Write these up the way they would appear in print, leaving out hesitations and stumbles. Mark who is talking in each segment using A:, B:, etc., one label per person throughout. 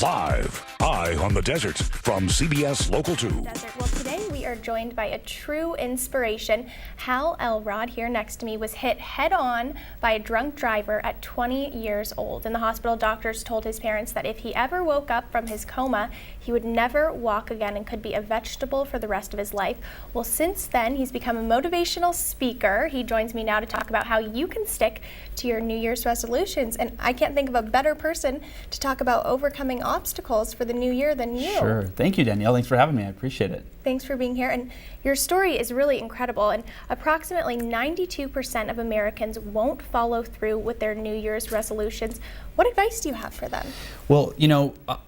A: Live, Eye on the Desert from CBS Local 2.
B: Well, today we are joined by a true inspiration. Hal Elrod, here next to me, was hit head-on by a drunk driver at 20 years old. In the hospital, doctors told his parents that if he ever woke up from his coma, he would never walk again and could be a vegetable for the rest of his life. Well, since then, he's become a motivational speaker. He joins me now to talk about how you can stick to your New Year's resolutions. And I can't think of a better person to talk about overcoming obstacles for the new year than you.
C: Sure. Thank you, Danielle. Thanks for having me. I appreciate it.
B: Thanks for being here. And your story is really incredible. And approximately 92% of Americans won't follow through with their New Year's resolutions. What advice do you have for them?
C: Well,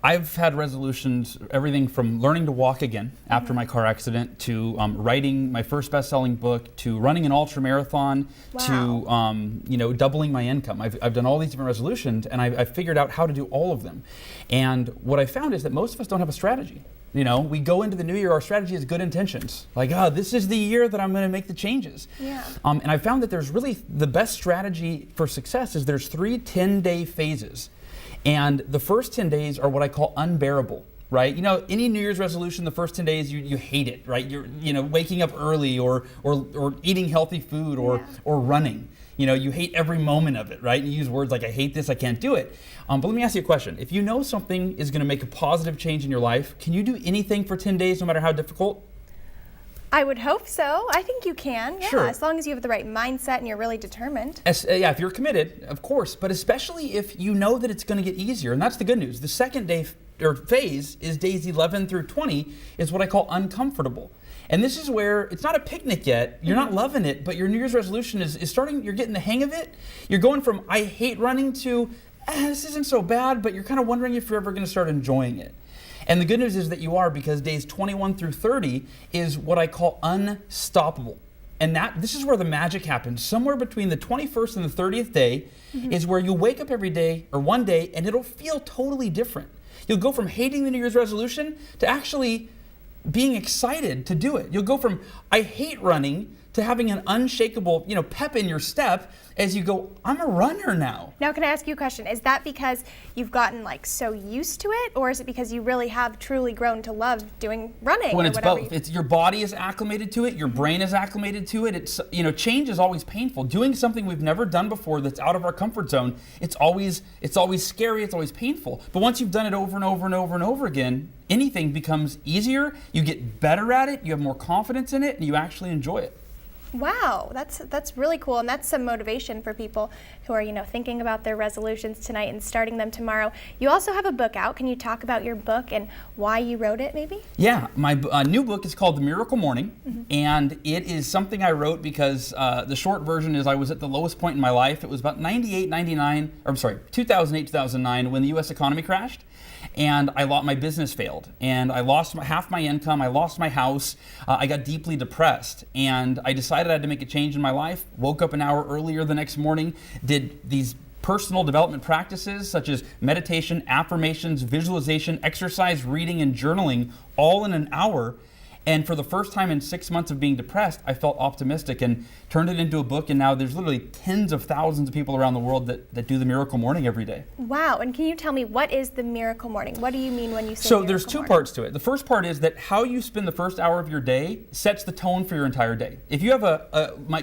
C: I've had resolutions, everything from learning to walk again after my car accident, to writing my first best-selling book, to running an ultra marathon, to doubling my income. I've done all these different resolutions, and I've figured out how to do all of them. And what I found is that most of us don't have a strategy. We go into the new year, our strategy is good intentions. Like, this is the year that I'm going to make the changes.
B: Yeah. And
C: I found that there's really, the best strategy for success is there's 3 10-day phases. And the first 10 days are what I call unbearable, right? Any New Year's resolution, the first 10 days, you hate it, right? You're, waking up early or eating healthy food or running. You hate every moment of it, right? You use words like, I hate this, I can't do it. But let me ask you a question. If you know something is going to make a positive change in your life, can you do anything for 10 days, no matter how difficult?
B: I would hope so. I think you can, yeah,
C: sure.
B: As long as you have the right mindset and you're really determined.
C: If you're committed, of course, but especially if you know that it's going to get easier, and that's the good news. The second day or phase is days 11 through 20 is what I call uncomfortable. And this is where it's not a picnic yet, you're not loving it, but your New Year's resolution is starting, you're getting the hang of it. You're going from, I hate running to, this isn't so bad, but you're kind of wondering if you're ever going to start enjoying it. And the good news is that you are, because days 21 through 30 is what I call unstoppable. And this is where the magic happens. Somewhere between the 21st and the 30th day is where you wake up every day or one day and it'll feel totally different. You'll go from hating the New Year's resolution to actually being excited to do it. You'll go from, I hate running, to having an unshakable, pep in your step as you go, I'm a runner now.
B: Now, can I ask you a question? Is that because you've gotten so used to it, or is it because you really have truly grown to love doing running?
C: When it's both. It's your body is acclimated to it, your brain is acclimated to it. It's, change is always painful. Doing something we've never done before that's out of our comfort zone, it's always scary, it's always painful. But once you've done it over and over and over and over again, anything becomes easier, you get better at it, you have more confidence in it, and you actually enjoy it.
B: Wow, that's really cool, and that's some motivation for people who are, thinking about their resolutions tonight and starting them tomorrow. You also have a book out. Can you talk about your book and why you wrote it, maybe?
C: Yeah, my new book is called The Miracle Morning, and it is something I wrote because the short version is I was at the lowest point in my life. It was about 2008, 2009, when the U.S. economy crashed. And my business failed, and I lost half my income, I lost my house, I got deeply depressed, and I decided I had to make a change in my life. Woke up an hour earlier the next morning, did these personal development practices such as meditation, affirmations, visualization, exercise, reading, and journaling, all in an hour. And for the first time in 6 months of being depressed, I felt optimistic and turned it into a book. And now there's literally tens of thousands of people around the world that do the Miracle Morning every day.
B: Wow. And can you tell me, what is the Miracle Morning? What do you mean when you say
C: So there's 2 parts to it. The first part is that how you spend the first hour of your day sets the tone for your entire day. If you have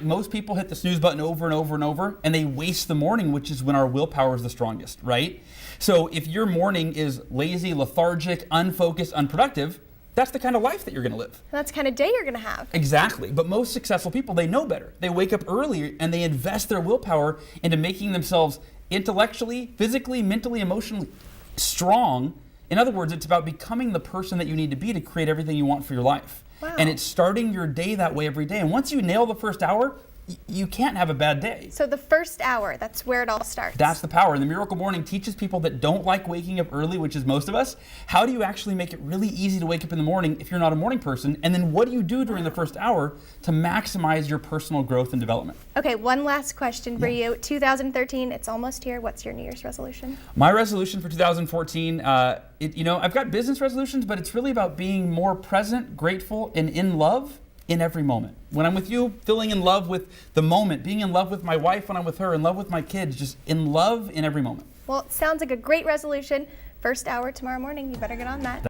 C: most people hit the snooze button over and over and over, and they waste the morning, which is when our willpower is the strongest, right? So if your morning is lazy, lethargic, unfocused, unproductive, that's the kind of life that you're going to live.
B: That's the kind of day you're going to have.
C: Exactly. But most successful people, they know better. They wake up early and they invest their willpower into making themselves intellectually, physically, mentally, emotionally strong. In other words, it's about becoming the person that you need to be to create everything you want for your life.
B: Wow.
C: And it's starting your day that way every day. And once you nail the first hour, you can't have a bad day.
B: So the first hour, that's where it all starts.
C: That's the power. And the Miracle Morning teaches people that don't like waking up early, which is most of us, how do you actually make it really easy to wake up in the morning if you're not a morning person? And then what do you do during the first hour to maximize your personal growth and development?
B: Okay, one last question for you. 2013, it's almost here. What's your New Year's resolution?
C: My resolution for 2014, I've got business resolutions, but it's really about being more present, grateful, and in love in every moment. When I'm with you, feeling in love with the moment, being in love with my wife when I'm with her, in love with my kids, just in love in every moment.
B: Well, it sounds like a great resolution first hour tomorrow morning. You better get on that.